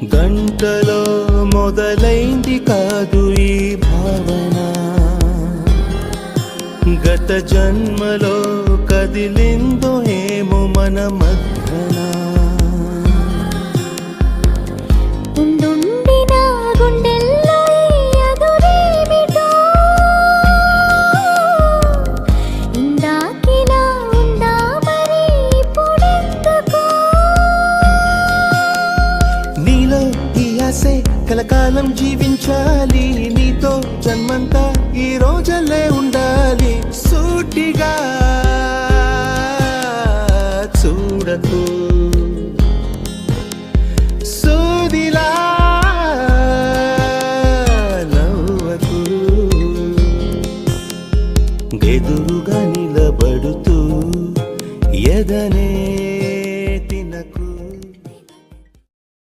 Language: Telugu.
గంటలో మొదలైంది కాదు ఈ భావన, గత జన్మలో కదిలిందో ఏమో మన మధ్యన. కలకాలం జీవించాలి, నీతో జన్మంతా ఈ రోజులే ఉండాలి. సూటిగా